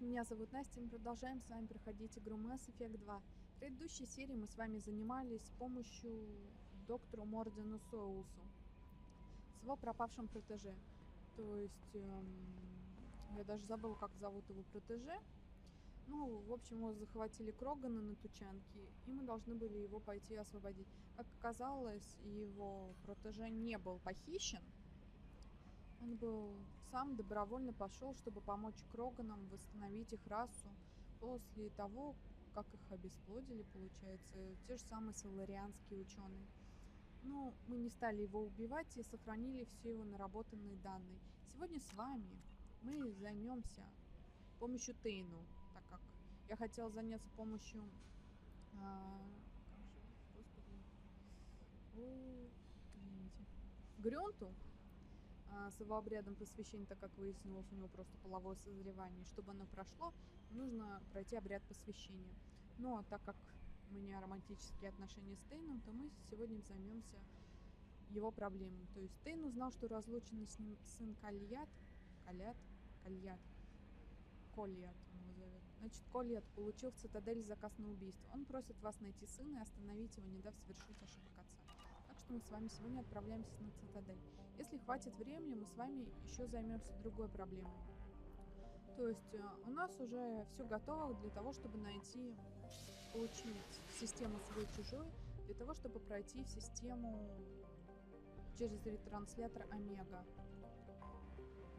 меня зовут Настя, мы продолжаем с вами проходить игру Mass Effect 2. В предыдущей серии мы с вами занимались с помощью доктору Мордену Соусу с его пропавшим протеже. То есть, я даже забыла, как зовут его протеже. Ну, в общем, его захватили Кроганы на Тучанке, и мы должны были его пойти освободить. Как оказалось, его протеже не был похищен. Он был сам добровольно пошел, чтобы помочь Кроганам восстановить их расу после того, как их обесплодили, получается, те же самые соларианские ученые. Но мы не стали его убивать и сохранили все его наработанные данные. Сегодня с вами мы займемся помощью Тейну, так как я хотела заняться помощью... Грёнту, с его обрядом посвящения, так как выяснилось, у него просто половое созревание. Чтобы оно прошло, нужно пройти обряд посвящения. Но так как у меня романтические отношения с Тейном, то мы сегодня займемся его проблемами. То есть Тейн узнал, что разлученный с ним сын Кольят он его зовет. Значит, Кольят получил в цитадели заказ на убийство. Он просит вас найти сына и остановить его, не дав совершить ошибок отца. Так что мы с вами сегодня отправляемся на цитадель. Если хватит времени, мы с вами еще займемся другой проблемой. То есть у нас уже все готово для того, чтобы найти, получить систему свой-чужой, для того, чтобы пройти в систему через ретранслятор Омега.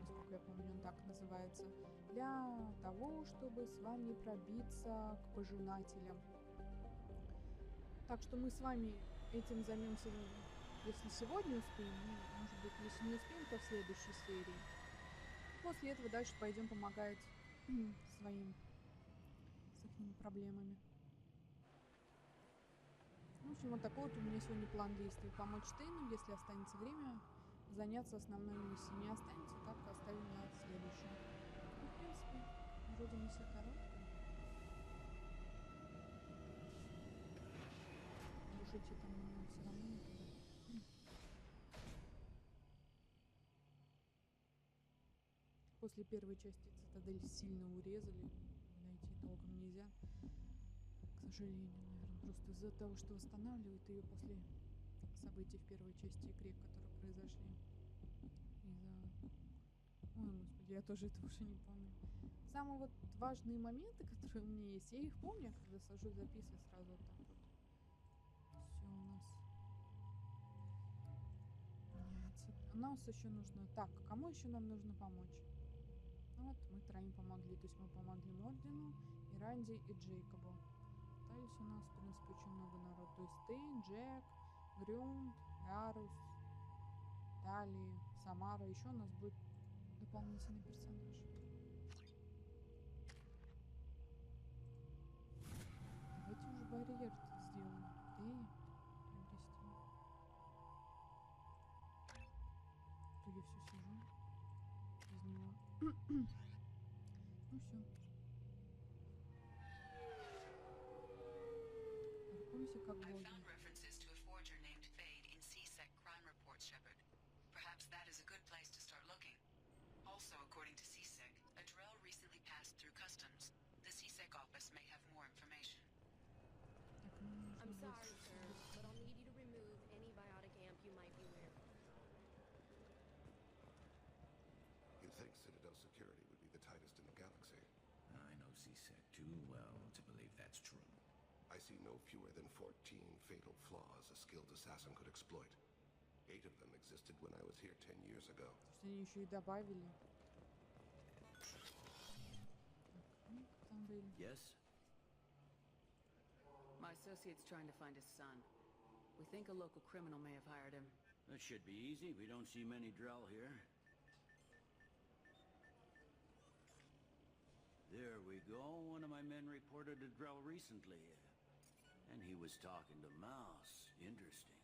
Насколько я помню, он так называется. Для того, чтобы с вами пробиться к пожинателям. Так что мы с вами этим займемся, если сегодня успеем, может быть, если не успеем, то в следующей серии. После этого дальше пойдем помогать своим с их проблемами. В общем, вот такой вот у меня сегодня план действий. Помочь Тейну, если останется время, заняться основной миссией. Не останется, так оставим на следующую. Ну, в принципе, вроде миссия короткая. Уж идти там все равно никуда. После первой части цитадель сильно урезали. Найти толком нельзя. К сожалению, наверное, просто из-за того, что восстанавливают ее после событий в первой части игры, которые произошли. Из-за... Ой, господи, я тоже это уже не помню. Самые вот важные моменты, которые у меня есть, я их помню, когда сажусь записывать сразу вот так вот. Все у нас меняется. Нас еще нужно... Так, кому еще нам нужно помочь? Ну вот, мы троим помогли. То есть мы помогли Мордену, Миранде и Джейкобу. Остались у нас, в принципе, очень много народу. То есть Тейн, Джек, Грюнд, Гарус, Тали, Самара. Еще у нас будет дополнительный персонаж. Давайте уже барьер сделаем. Эй, приобрести. То я все сижу без него. Ну все. Паркуемся как боги. Also, according to CSEC, a Drell recently passed through customs. The CSEC office may have more information. I'm sorry, sir, but I'll need you to remove any biotic amp you might be wearing. You'd think Citadel security would be the tightest in the galaxy. I know CSEC too well to believe that's true. I see no fewer than 14 fatal flaws a skilled assassin could exploit. 8 of them existed when I was here 10 years ago. Они еще и добавили. Yes? My associate's trying to find his son. We think a local criminal may have hired him. That should be easy. We don't see many Drell here. There we go. One of my men reported a Drell recently. And he was talking to Mouse. Interesting.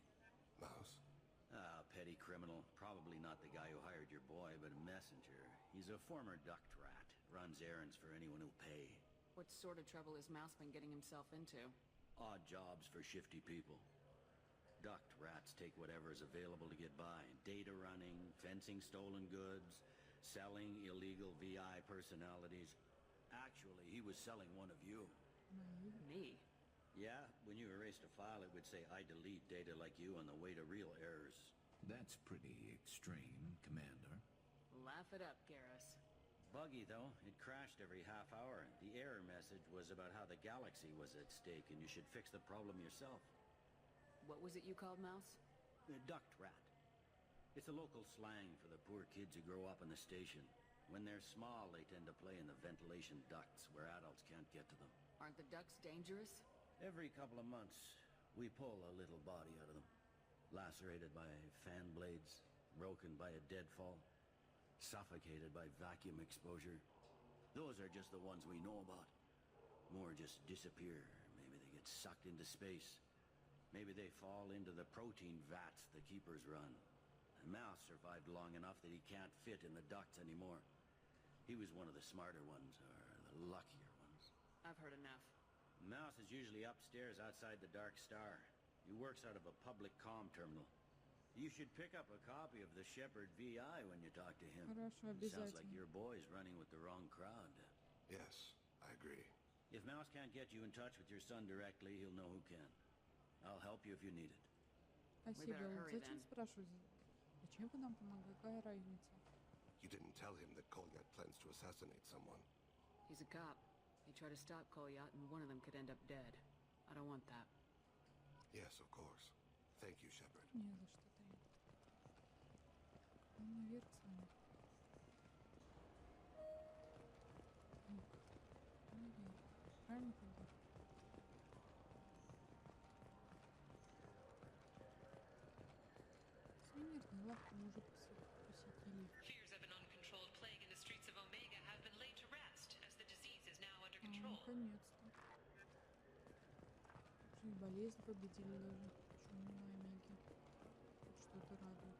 Mouse? Ah, petty criminal. Probably not the guy who hired your boy, but a messenger. He's a former duct rat. Runs errands for anyone who'll pay. What sort of trouble has Mouse been getting himself into? Odd jobs for shifty people. Duct rats take whatever is available to get by. Data running, fencing stolen goods, selling illegal VI personalities. Actually, he was selling one of you. Me? Yeah, when you erased a file, it would say, I delete data like you on the way to real errors. That's pretty extreme, Commander. Laugh it up, Garrus. Buggy, though. It crashed every half hour. The error message was about how the galaxy was at stake and you should fix the problem yourself. What was it you called Mouse? The duct rat. It's a local slang for the poor kids who grow up in the station. When they're small, they tend to play in the ventilation ducts where adults can't get to them. Aren't the ducks dangerous? Every couple of months, we pull a little body out of them. Lacerated by fan blades, broken by a deadfall, suffocated by vacuum exposure. Those are just the ones we know about. More just disappear. Maybe they get sucked into space. Maybe they fall into the protein vats the keepers run. And Mouse survived long enough that he can't fit in the ducts anymore. He was one of the smarter ones, or the luckier ones. I've heard enough. Mouse is usually upstairs outside the Dark Star. He works out of a public comm terminal. You should pick up a copy of the Shepherd VI when you talk to him. Хорошо, It sounds like обязательно. your boy's running with the wrong crowd. Yes, I agree. If Mouse can't get you in touch with your son directly, he'll know who can. I'll help you if you need it. Спасибо. better Вот hurry зачем then. спрашиваю? Зачем вы нам помогаете? Какая разница? You didn't tell him that Kolyat plans to assassinate someone. He's a cop. He tried to stop Kolyat, and one of them could end up dead. I don't want that. Yes, of course. Thank you, Shepard. Не за что, Тейн. Он наверх с вами. Наверх. Правильно пойду? Сувенирные лавки мы уже посетили. Fears of an uncontrolled plague in the streets of Omega have been laid to rest, as the disease is now under А, control. наконец-то. Уже и болезнь победили даже. Почему на Омеге? Хоть что-то радует.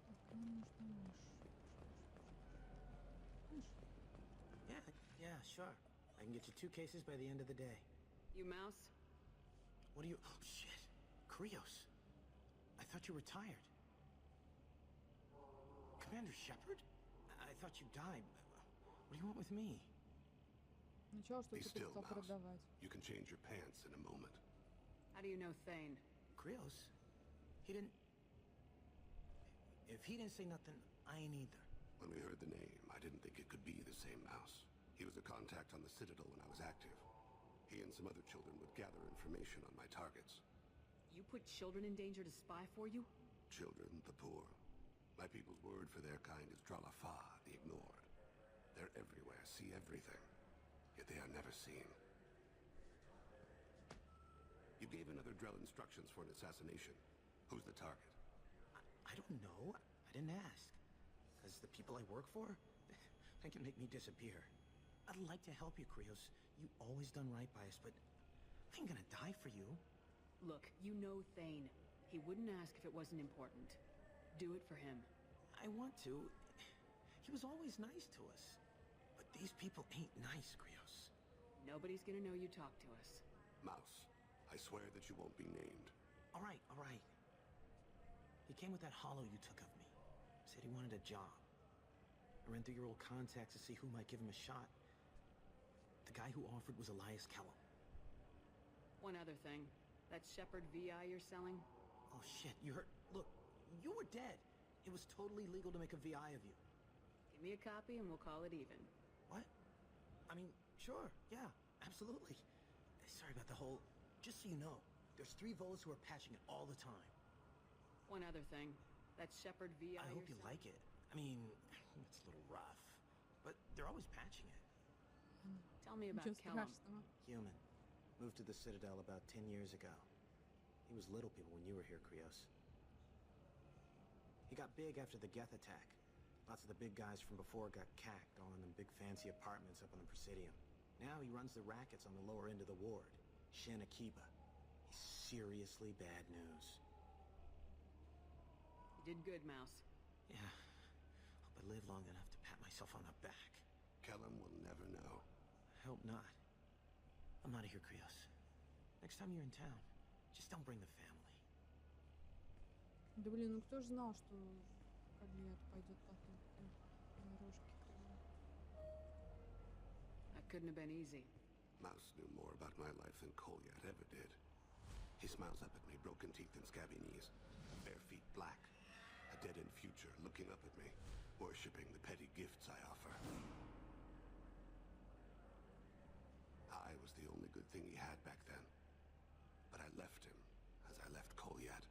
Так, нам нужна мышь. Мышь. Yeah, sure. I can get you 2 cases by the end of the day. You Mouse? What do you... Oh, shit. Krios. I thought you retired. Commander Shepard? I thought you died. What do you want with me? Сначала Be что-то still, перестал Mouse. продавать. You can change your pants in a moment. How do you know Thane? Krios? He didn't... If he didn't say nothing, I ain't either. When we heard the name, I didn't think it could be the same Mouse. He was a contact on the Citadel when I was active. He and some other children would gather information on my targets. You put children in danger to spy for you? Children, the poor. My people's word for their kind is Dralafa, the ignored. They're everywhere, see everything. Yet they are never seen. You gave another Drell instructions for an assassination. Who's the target? I don't know. I didn't ask. Because the people I work for, they can make me disappear. I'd like to help you, Krios. You always done right by us, but I ain't gonna die for you. Look, you know Thane. He wouldn't ask if it wasn't important. Do it for him. I want to. He was always nice to us. But these people ain't nice, Krios. Nobody's gonna know you talked to us. Mouse. I swear that you won't be named. All right, all right. He came with that hollow you took of me. Said he wanted a job. I ran through your old contacts to see who might give him a shot. The guy who offered was Elias Kellum. One other thing. That Shepherd VI you're selling? Oh shit, you heard? Look, you were dead. It was totally legal to make a VI of you. Give me a copy and we'll call it even. What? I mean, sure, yeah, absolutely. Sorry about the whole... Just so you know, there's 3 Volas who are patching it all the time. One other thing. That Shepherd VI I hope you you're selling? like it. I mean, it's a little rough, but they're always patching it. Tell me about Ничего Kellum. страшного. Human. Moved to the Citadel about 10 years ago. He was little people when you were here, Krios. He got big after the Geth attack. Lots of the big guys from before got cacked all in them big fancy apartments up on the Presidium. Now he runs the rackets on the lower end of the ward. Shin Akiba. He's seriously bad news. You did good, Mouse. Yeah. Hope I live long enough to pat myself on the back. Kellum will never know. I hope not. I'm out of here, Krios. Next time you're in town, just don't bring the family. Да блин, ну кто ж знал, что Коблет пойдет по той дорожке кривой. couldn't have been easy. Mouse knew more about my life than Kolyat ever did. He smiles up at me, broken teeth and scabby knees, bare feet black, a dead-end future looking up at me, worshipping the petty gifts I offer. I was the only good thing he had back then, but I left him as I left Kolyat.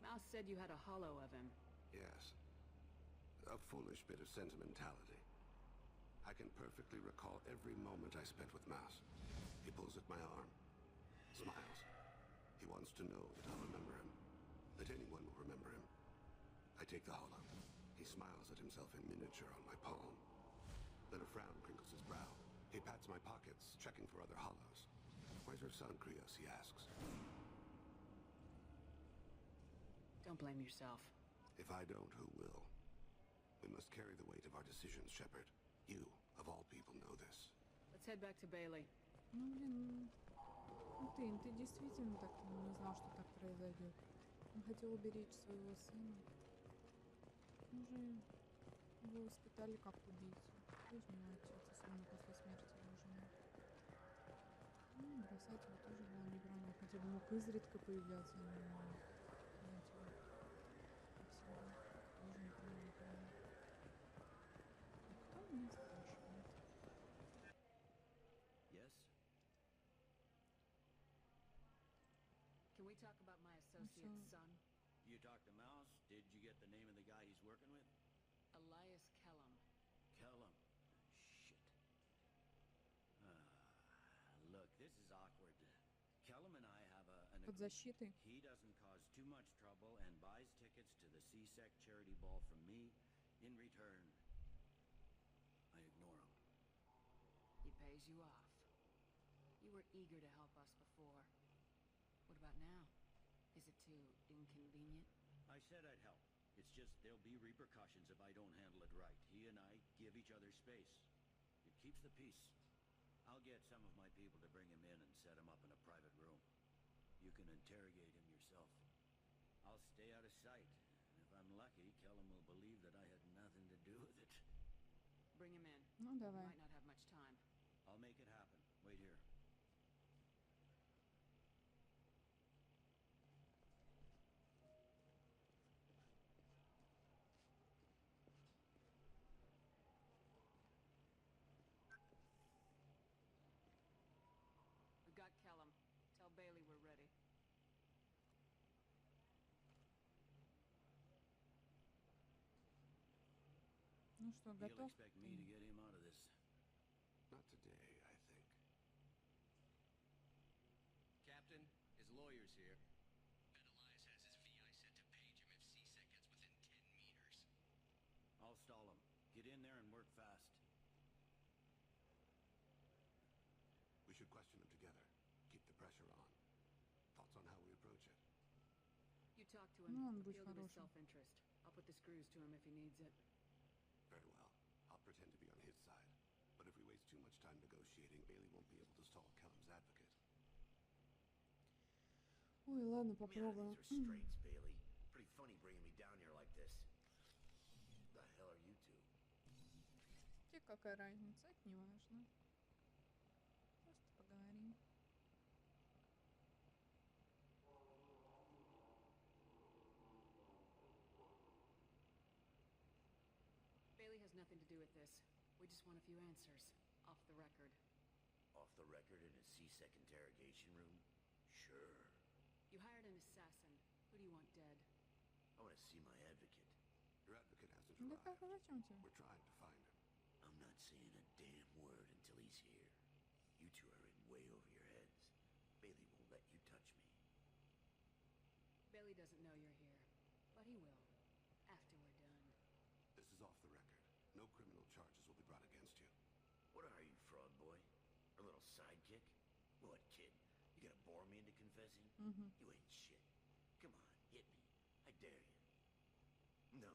Mouse said you had a hollow of him. Yes. A foolish bit of sentimentality. I can perfectly recall every moment I spent with Mouse. He pulls at my arm, smiles. He wants to know that I'll remember him, that anyone will remember him. I take the hollow. He smiles at himself in miniature on my palm. Then a frown crinkles his brow. He pats my pockets, checking for other hollows. Where's your son, Krios? He asks. Don't blame yourself. If I don't, who will? We must carry the weight of our decisions, Shepard. You, of all people, know this. Let's head back to Bailey. Ну, блин, ты действительно так не знал, что так произойдет. Он хотел уберечь своего сына. Уже его воспитали как убийцу. Прежнего отец, особенно после смерти его жены. Ну, бросать его тоже было неправильно. Хотя бы мог изредка появляться, а не знать его навсегда. Тоже неправильно. А кто меня спрашивает? Yes? Can we talk about my associate's son? You talked to Mouse? Did you get the name of the guy he's working with? Elias Kellum. Kellum. Shit. Look, this is awkward. Kellum and I have an Под защитой. He doesn't cause too much trouble and buys tickets to the CSEC charity ball from me. In return, I ignore him. He pays you off. You were eager to help us before. What about now? Is it too inconvenient? I said I'd help. It's just there'll be repercussions if I don't handle it right. He and I give each other space. It keeps the peace. I'll get some of my people to bring him in and set him up in a private room. You can interrogate him yourself. I'll stay out of sight. And if I'm lucky, Kellum will believe that I had nothing to do with it. Bring him in. Ну, We давай. might not have much time. I'll make it happen. Wait here. We got Kellum. Tell Bailey we're ready. Ну что, He'll готов? expect me to get him out of this. Not today, I think. Captain, his lawyer's here. Bet Elias has his VI set to page him if CSEC gets within 10 meters. I'll stall him. Get in there and work fast. We should question him together. Keep the pressure on. Thoughts on how we approach it? You talk to him. Ну, он будь Appeal to his хорошим. self-interest. I'll put the screws to him if he needs it. Very well. I'll pretend to be on his side. But if we waste too much time negotiating, Bailey won't be able to stall Kellum's advocate. Ой, ладно, Get me out of попробуем. these restraints, Bailey. Pretty funny bringing me down here like this. The hell are you two? Тебе какая разница? Это не важно. Просто поговорим. Bailey has nothing to do with this. We just want a few answers. Off the record. Off the record in a CSEC interrogation room? Sure. You hired an assassin. Who do you want dead? I want to see my advocate. Your advocate hasn't Да arrived. как, зачем тебе? We're trying to find him. I'm not saying a damn word until he's here. You two are in way over your heads. Bailey won't let you touch me. Bailey doesn't know you're here. But he will. After we're done. This is off the record. No criminal charges will be brought against you. What are you, fraud boy? Our little sidekick? What, kid? You gonna bore me into confessing? Угу. You ain't shit. Come on, hit me. I dare you. No,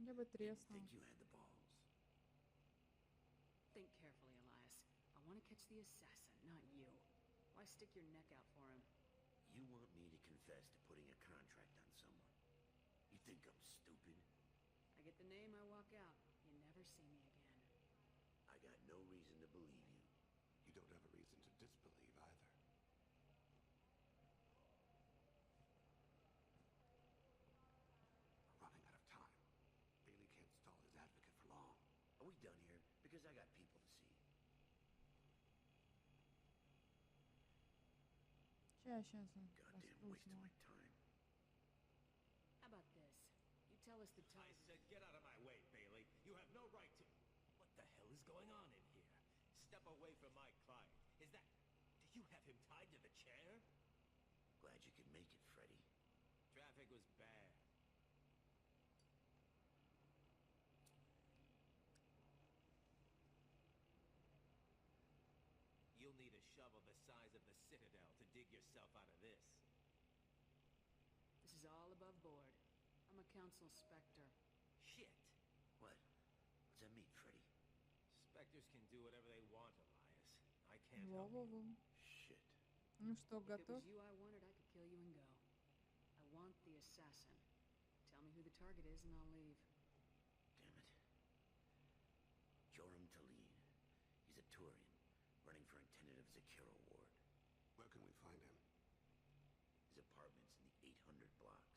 Я бы didn't треснул. think you had the balls. Think carefully, Elias. I want to catch the assassin, not you. Why stick your neck out for him? You want me to confess to putting a contract on someone? You think I'm stupid? I get the name, I walk out. You never see me again. I got no reason to believe you. You don't have a reason to disbelieve either. We're running out of time. Bailey can't stall his advocate for long. Are we done here? Because I got people to see. Сейчас Goddamn waste of my time. How about this? You tell us the I time. said, get out of my way, Bailey. You have no right to. What the hell is going on in here? Step away from my client. Is that... Do you have him tied to the chair? Glad you could make it, Freddy. Traffic was bad. You'll need a shovel the size of the Citadel to dig yourself out of this. This is all above board. I'm a council specter. Shit. What? What's that mean, Freddy? Specters can do whatever they want, Elias. I can't help Во-во-во. you. Shit. Ну что, If it готов? was you I wanted, I could kill you and go. I want the assassin. Tell me who the target is and I'll leave. Damn it. Joram Talid. He's a Turian, running for a tentative Zakiro ward. Where can we find him? His apartment's in the 800 blocks.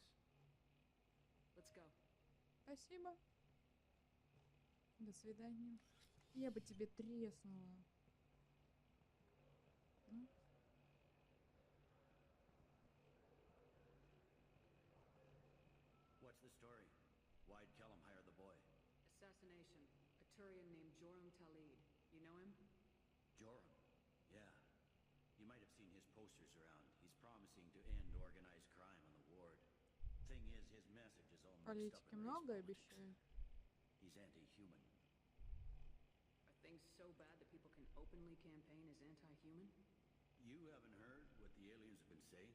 Let's go. Спасибо. До свидания. Я бы тебе треснула. Ну, What's the story? Why'd Kellum hire the boy? Assassination. A Turian named Joram Talid. You know him? Joram? Yeah. You might have seen his posters around. He's promising to end organized crime on the ward. Thing is, his message is all mixed up политики in race много politics. обещают. He's anti-human. Are things so bad that people can openly campaign as anti-human? You haven't heard what the aliens have been saying?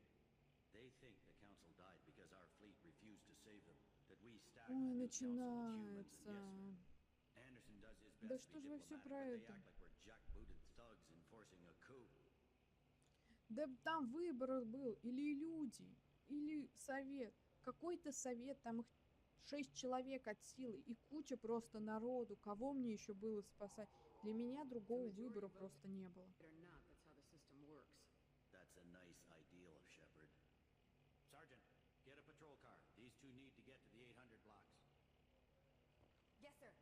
They think the council died because our fleet refused to save them. That we stacked Ой, the new council with humans начинается. and yes, sir. Anderson does his Да best что to ж be вы все diplomatic, про but they это? act like we're jackbooted thugs enforcing a coup. Да там выбор был. Или люди, или совет. Какой-то совет, там их 6 человек от силы и куча просто народу. Кого мне еще было спасать? Для меня другого выбора просто не было. Or not, that's how the system works. That's a nice ideal of Shepard. Sergeant, get a patrol car. These two need to get to the 800 blocks. Yes, sir.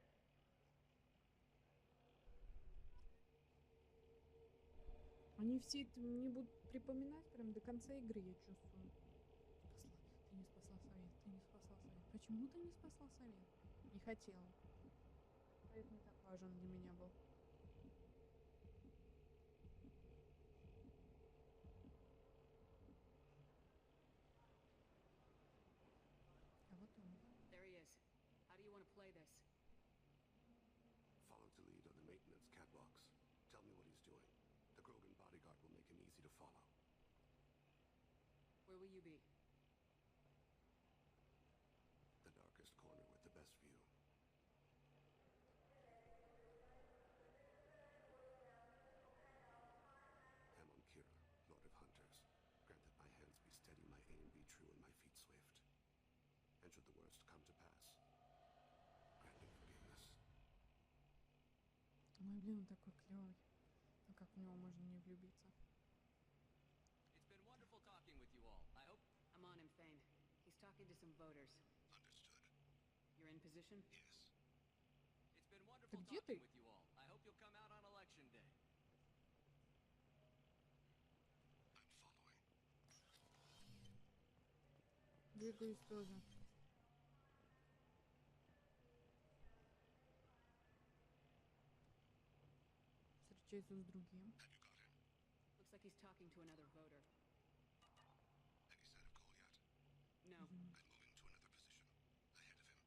Они все это мне будут припоминать прям до конца игры, я чувствую. Ты не спасла совет, ты не спасла совет. Почему ты не спасла совет? Не хотела. Совет не так важен для меня был. А вот он. There he is. How do you want to play this? Follow Talid on the maintenance catwalks. Tell me what he's doing. The Grogan bodyguard will make him easy to follow. Where will you be? The darkest corner with the best view. Amon Kira, Lord of Hunters. Grant that my hands be steady, my aim be true, and my feet swift. And should the worst come to pass, grant me forgiveness. Ой, блин, он такой клевый. Ну как в него можно не влюбиться? It's been wonderful talking with you all. I hope... I'm on him, Thane. He's talking to some voters. Understood. You're in position? Yes. It's been wonderful где ты? talking with you all. I hope you'll come out on election day. I'm following. Двигаюсь тоже. Встречаюсь с другим. Have you got him? Looks like he's talking to another voter. Any sign of Cole yet? No. I'm moving to another position. Ahead of him.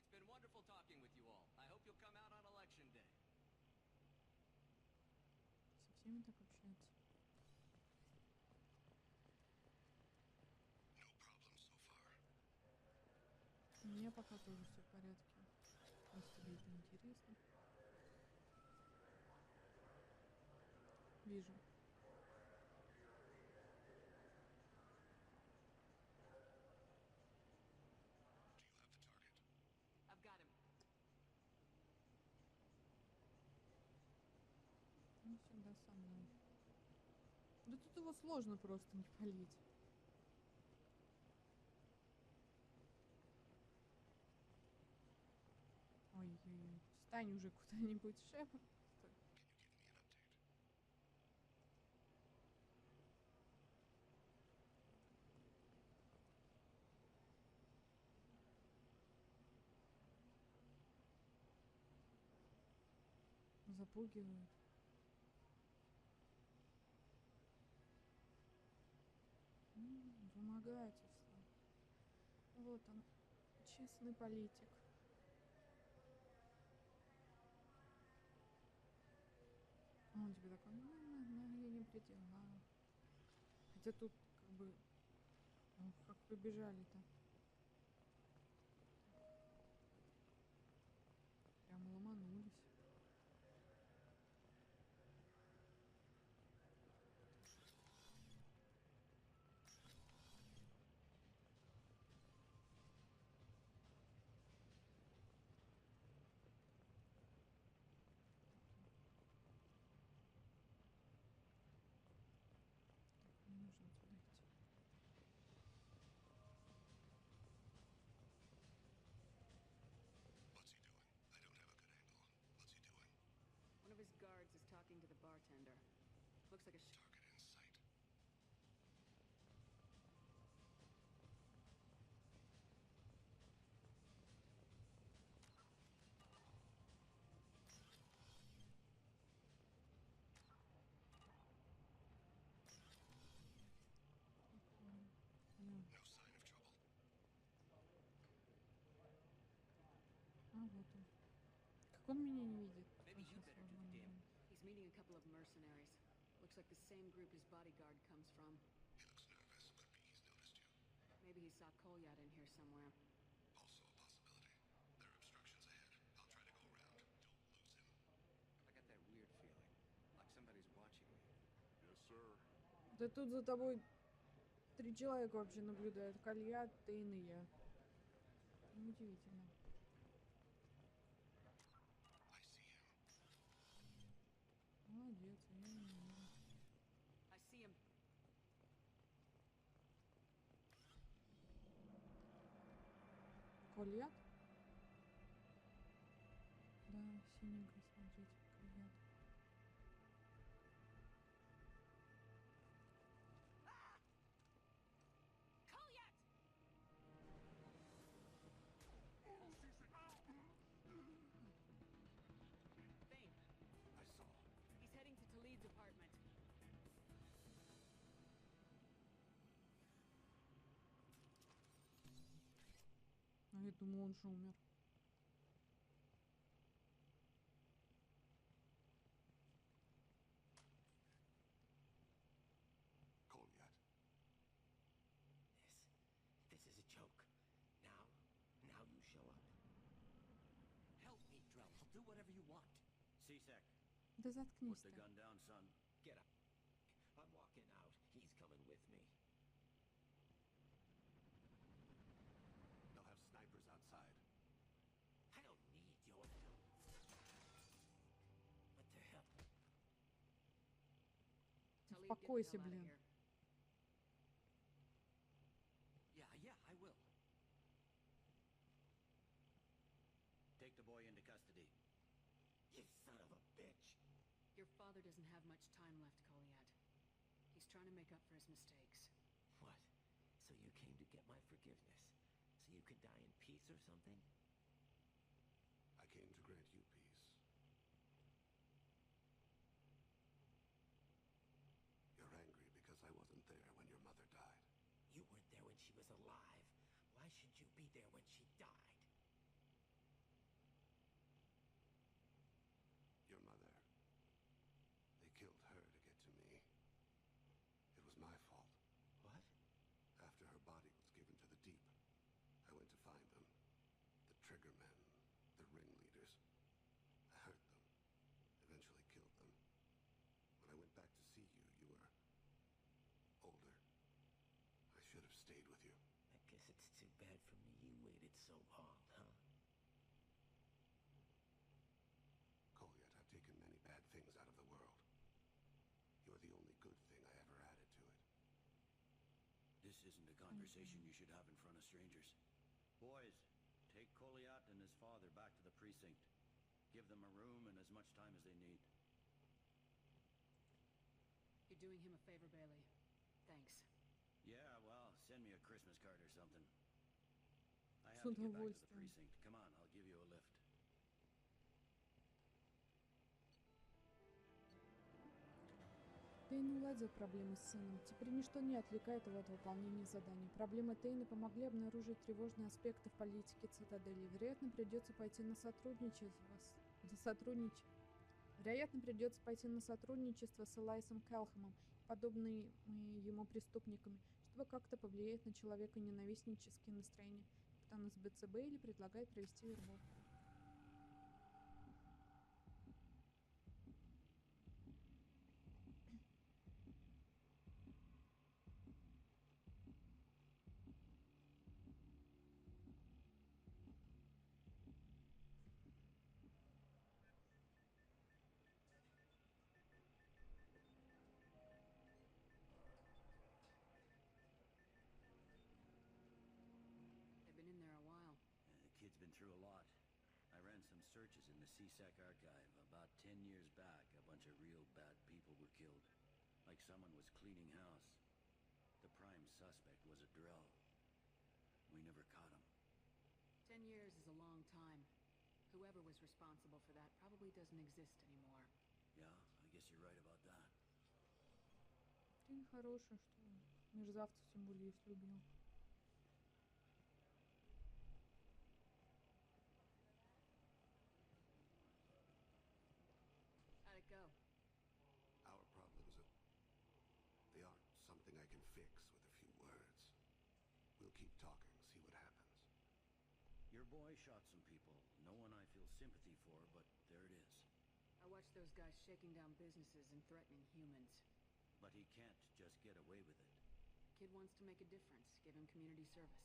It's been wonderful talking with you all. I hope you'll come out on election day. Со всеми так общается. No problem so far. У меня пока тоже все в порядке. Если тебе это интересно. Вижу. Do you have the target? I've got him. со мной. Да тут его сложно просто не полить. Ой-ой-ой. Встань уже куда-нибудь, шеф. Стой. Запугивают. Вымогательство. Вот он, честный политик. А он тебе такой, я не предела. Хотя тут как бы, ох, как побежали-то. Прям ломанулись. Не нужно туда идти. One of his guards is talking to the bartender. Looks like a Target in sight. No sign of trouble. А вот он. Как он меня не видит? Maybe you better do the damn. He's meeting a couple of mercenaries. Looks like the same group his bodyguard comes from. He looks nervous. Could be he's noticed you. Maybe he saw Kolyat in here somewhere. Also a possibility. There are obstructions ahead. I'll try to go around. Don't lose him. I got that weird feeling, like somebody's watching me. Yes, sir. Да тут за тобой 3 человека вообще наблюдают. Кольят, тайны, я. Неудивительно. I see him. Молодец, я не вижу. I see him. Кольят? Да, синенький, смотрите, кольят. Thane, I saw. he's heading to Talid's apartment. А я думаю, он же умер. Kolyat. This is a joke. Now you show up. Help me, Drell. I'll do whatever you want. C-Sec, Да заткнись put the ты. gun down, son. Get up. I'm walking out. He's coming with me. They'll have snipers outside. I don't need your help. What the hell? Talid, Успокойся, get the hell блин. out of here. Yeah, I will. Take the boy into custody. You son of a bitch. Your father doesn't have much time left, Kolyat. He's trying to make up for his mistakes. What? So you came to get my forgiveness? So you could die in peace or something? I came to grant you peace. You're angry because I wasn't there when your mother died. You weren't there when she was alive. Why should you be there when she died? Your mother. They killed her to get to me. It was my fault. What? After her body was given to the deep, This isn't a conversation you should have in front of strangers. Boys, take Goliath and his father back to the precinct. Give them a room and as much time as they need. You're doing him a favor, Bailey. Thanks. Yeah, well, send me a Christmas card or something. I С have to get back to the удовольствием. precinct. Come on, I'll give you a lift. Тейн уладил проблемы с сыном. Теперь ничто не отвлекает его от выполнения задания. Проблемы Тейна помогли обнаружить тревожные аспекты в политике Цитадели. Вероятно, придется пойти на сотрудничество с Элайсом Келхэмом, подобными ему преступниками, чтобы как-то повлиять на человеконенавистнические настроения. Капитан СБЦ Бейли предлагает провести вербовку. They've been in there a while. The kid's been through a lot. I ran some searches in the CSEC archive. About 10 years back, a bunch of real bad people were killed. Like someone was cleaning house. The prime suspect was a Drell. We never caught him. 10 years is a long time. Whoever was responsible for that probably doesn't exist anymore. Yeah, I guess you're right about that. Тейн хороший, что мерзавцев тем более если убил. How'd it go? Our problems they aren't something I can fix with a few words. We'll keep talking, see what happens. Your boy shot some people. No one I feel sympathy for, but there it is. I watched those guys shaking down businesses and threatening humans. But he can't just get away with it. Kid wants to make a difference. Give him community service.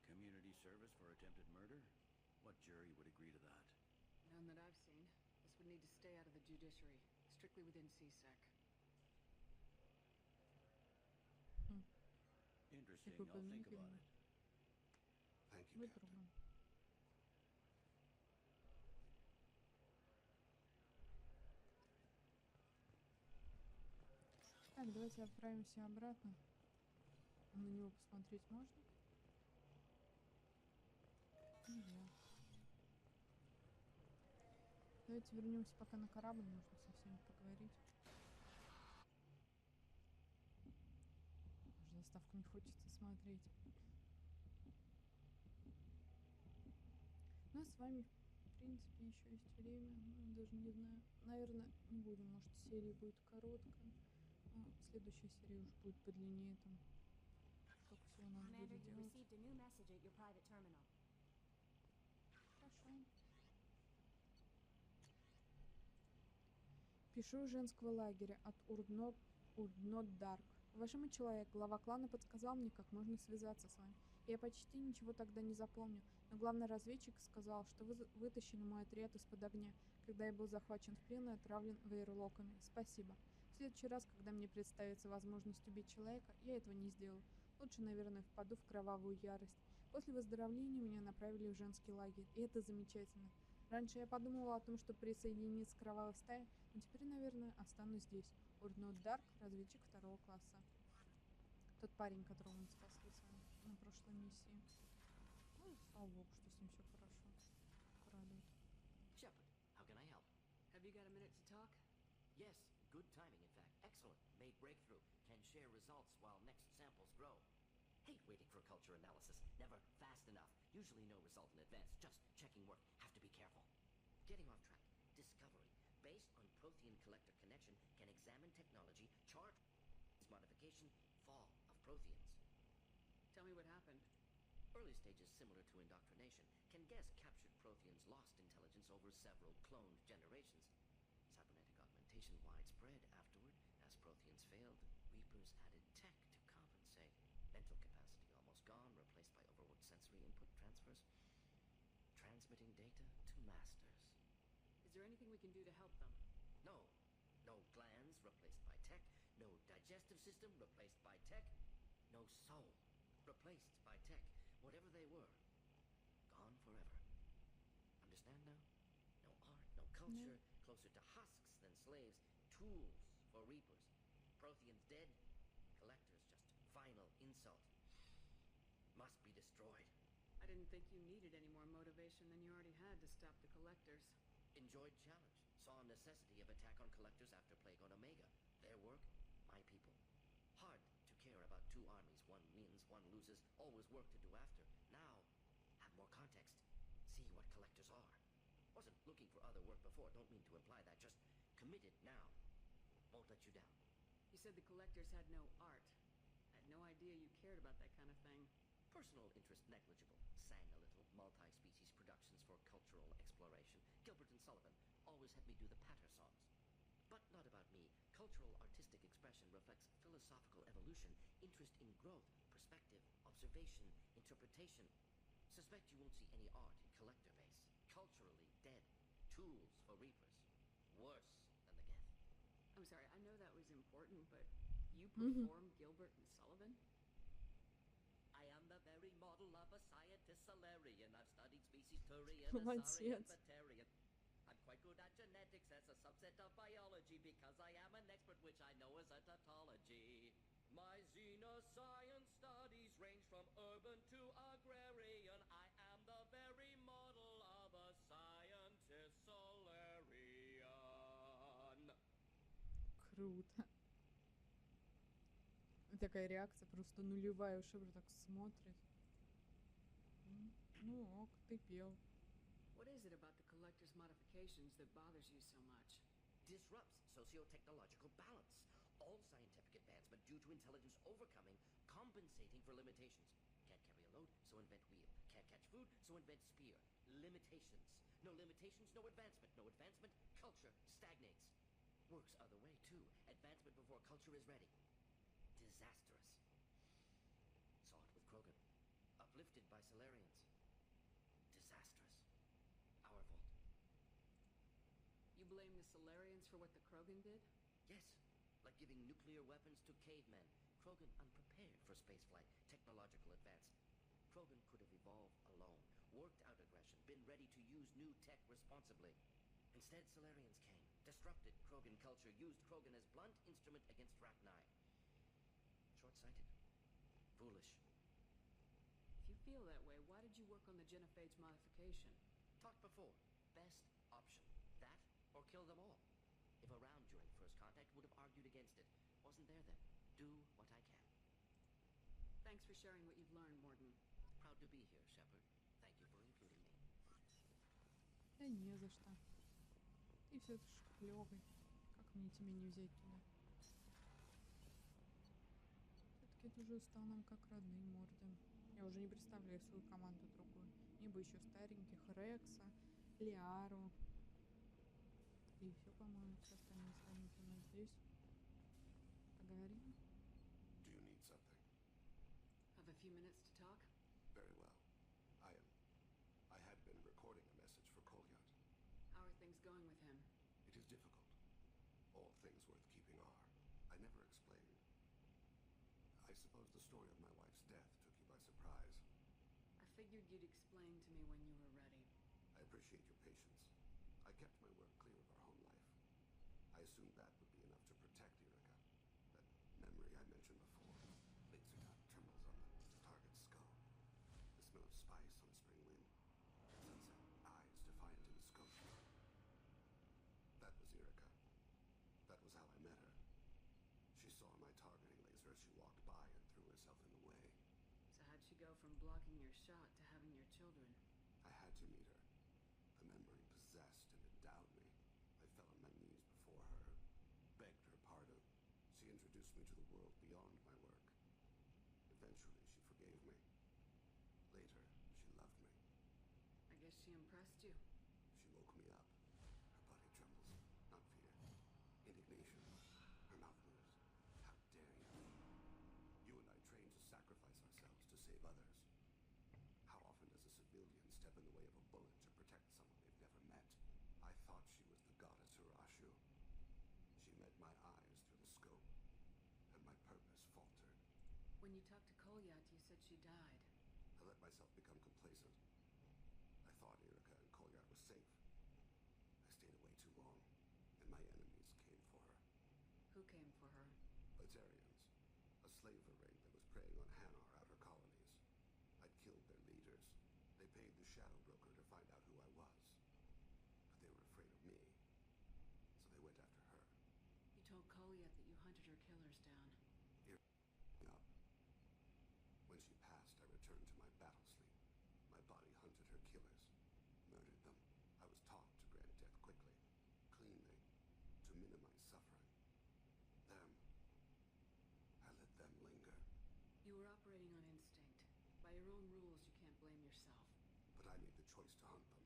Community service for attempted murder? What jury would agree to that? None that I've seen. This would need to stay out of the judiciary. Strictly within CSEC. Interesting. Такой I'll think about подозрительный. it. Thank you, Captain. Выпробуем. Так, давайте отправимся обратно. На него посмотреть можно? Нельзя. Давайте вернемся пока на корабль, можно со всеми поговорить. Даже заставку не хочется смотреть. У нас с вами, в принципе, еще есть время. Ну, даже не знаю. Наверное, не будем. Может, серия будет короткая. Ну, следующая серия уже будет подлиннее. Там столько всего надо Commander, будет you делать. received a new message at your private terminal. Хорошо. Пишу из женского лагеря от Урднот Дарк. Уважаемый человек, глава клана подсказал мне, как можно связаться с вами. Я почти ничего тогда не запомнил, но главный разведчик сказал, что вы вытащили мой отряд из-под огня, когда я был захвачен в плен и отравлен вейрлоками. Спасибо. В следующий раз, когда мне представится возможность убить человека, я этого не сделаю. Лучше, наверное, впаду в кровавую ярость. После выздоровления меня направили в женский лагерь, и это замечательно. Раньше я подумывала о том, чтобы присоединиться к кровавой стае, но теперь, наверное, останусь здесь. Урднот Дарк, разведчик второго класса. Тот парень, которого мы спасли с вами на прошлой миссии. Ну, слава богу, что с ним все хорошо. Радует. Shepard, how can I help? Have you got a minute to talk? Yes, good timing, in fact. Excellent. Made breakthrough. Can share results while next samples grow. Hate waiting for culture analysis. Never fast enough. Usually no result in advance. Just checking work. Have to be careful. Getting off track. Discovery. Based on Prothean collector connection, can examine technology, chart modification, fall of Protheans. Tell me what happened. Early stages similar to indoctrination. Can guess captured Protheans lost intelligence over several cloned generations. Cybernetic augmentation widespread afterward. As Protheans failed, Reapers added tech to compensate. Mental capacity almost gone, replaced by overworked sensory input transfers. Transmitting data to masters. Is there anything we can do to help them? No. No glands replaced by tech. No digestive system replaced by tech. no soul, replaced by tech, whatever they were, gone forever. Understand now? No art, no culture, closer to husks than slaves, tools for reapers. Protheans dead, collectors just final insult. Must be destroyed. I didn't think you needed any more motivation than you already had to stop the collectors. Enjoyed challenge. Saw necessity of attack on collectors after Plague on Omega. Their work, my people. Hard to care about two armies. One wins, one loses. Always work to do after. Now, have more context. See what collectors are. Wasn't looking for other work before. Don't mean to imply that. Just committed now. Won't let you down. You said the collectors had no art. I had no idea you cared about that kind of thing. Personal interest negligible. Sang a little. Multi-species productions for cultural exploration. Gilbert and Sullivan always had me do the patter songs. But not about me. Cultural artistic expression reflects philosophical evolution, interest in growth, perspective, observation, interpretation. Suspect you won't see any art in collector base. Culturally dead. Tools for reapers. Worse than the Geth. I'm sorry, I know that was important, but you perform Gilbert and Sullivan? I am the very model of a scientist Solarian. I've studied species Turian, Молодец. Asarian, Batarian. I'm quite good at genetics as a subset of biology because I am an expert which I know as a tautology. My xenoscience studies range from urban to agrarian. I am the very model of a scientist Solarian. Круто. И такая реакция просто нулевая. Шибр так смотрит. Ну ок, ты пел. What is it about the collector's modifications that bothers you so much? Disrupts socio-technological balance. All scientific advancement due to intelligence overcoming, compensating for limitations. Can't carry a load, so invent wheel. Can't catch food, so invent spear. Limitations. No limitations, no advancement. No advancement, culture stagnates. Works other way, too. Advancement before culture is ready. Disastrous. Saw it with Krogan. Uplifted by Solarians. Disastrous. Our fault. You blame the Solarians for what the Krogan did? Yes. Like giving nuclear weapons to cavemen. Krogan unprepared for spaceflight. Technological advance. Krogan could have evolved alone. Worked out aggression. Been ready to use new tech responsibly. Instead, Solarians came. Disrupted Krogan culture. Used Krogan as blunt instrument against Rachni. Short-sighted. Foolish. If you feel that way, why did you work on the Genophage modification? Talked before. Best option. That or kill them all. If around during first contact, would have argued against it. Wasn't there then. Do what I can. Thanks for sharing what you've learned, Morden. Proud to be here, Shepard. Thank you for including me. Да не за что. Ты все же клёвый. Как мне тебя не взять туда? Все-таки это уже стал нам как родные Морды. Я уже не представляю свою команду другую. Мне бы еще стареньких Рекса, Лиару. И все, по-моему, все остальные странники у нас здесь. Поговорим. Do you need something? Have a few minutes to talk? Very well. I had been recording a message for Kolyat. How are things going with him? It is difficult. All things worth keeping are. I never explained. I suppose the story of my wife's death took you by surprise. I figured you'd explain to me when you were ready. I appreciate your patience. I kept my work clear of our home life. I assumed that would be enough to protect Irika. That memory I mentioned before. Laser dot trembles on the target's skull. The smell of spice on spring wind. Sunset eyes defiant in scope. That was Irika. That was how I met her. She saw my targeting laser as she walked by and threw herself in the way. So how'd she go from blocking your shot to having your children? I had to meet her. The memory possessed and endowed me. I fell on my knees before her, begged her pardon. She introduced me to the world beyond my work. Eventually, she forgave me. Later, she loved me. I guess she impressed you. She woke me up. Her body trembles. Not fear. Indignation. Her mouth moves. How dare you? You and I trained to sacrifice ourselves to save others. How often does a civilian step in the way of a bullet to protect someone they've never met? I thought she was the goddess Urashu. She met my eyes through the scope, and my purpose faltered. When you talked to Kolyat, you said she died. I let myself become complacent. I thought Erica and Kolyat were safe. I stayed away too long, and my enemies came for her. Who came for her? Batarians, a slaver ring that was preying on Hanar outer colonies. I'd killed their leaders. They paid the shadow broker to find out who I was. But they were afraid of me, so they went after her. You told Kolyat that you hunted her killers down. Up. When she passed, I returned to my battle sleep. My body hunted her killers, murdered them. I was taught to grant death quickly, cleanly, to minimize suffering. Them, I let them linger. You were operating on instinct. By your own rules, you can't blame yourself. But I made the choice to hunt them.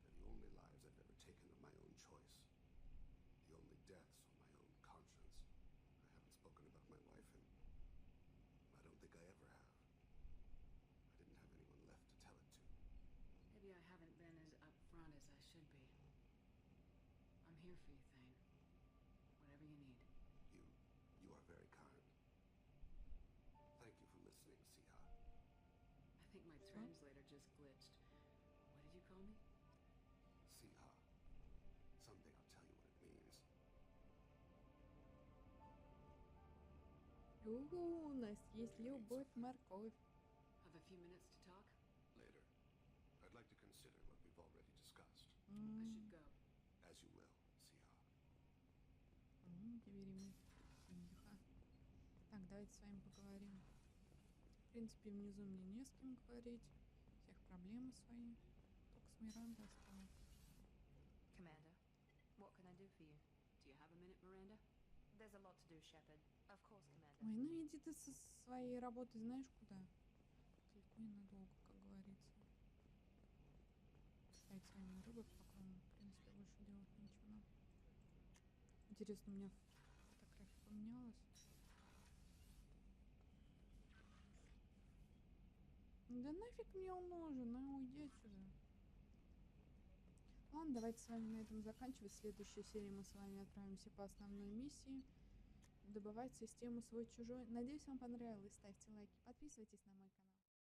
They're the only lives I've ever taken of my own choice. The only deaths on my own conscience. I haven't spoken about my wife, and I don't think I ever have. I didn't have anyone left to tell it to. Maybe I haven't been as upfront as I should be. I'm here for you, Thane. Whatever you need. You are very kind. Thank you for listening, Siha. I think my translator just glitched. What did you call me? Siha. Someday I'll tell you what it means. У нас есть любовь, морковь. Have a few minutes to talk? Later. I'd like to consider what we've already discussed. I should go. As you will, Siha. Теперь Так, давайте с вами поговорим. В принципе, внизу мне не с кем говорить. Всех проблемы свои. Только с Мирандой осталось. Commander, what can I do for you? Do you have a minute, Miranda? There's a lot to do, Shepard. Of course, Commander. Ой, ну иди ты со своей работы знаешь куда? Далеко и надолго, как говорится. Давайте с вами рыбок покроем. В принципе, больше делать нечего. Интересно, у меня фотография поменялась? Да нафиг мне он нужен, ну уйди отсюда. Ладно, давайте с вами на этом заканчивать. В следующей серии мы с вами отправимся по основной миссии. Добывать систему свой-чужой. Надеюсь, вам понравилось. Ставьте лайки, подписывайтесь на мой канал.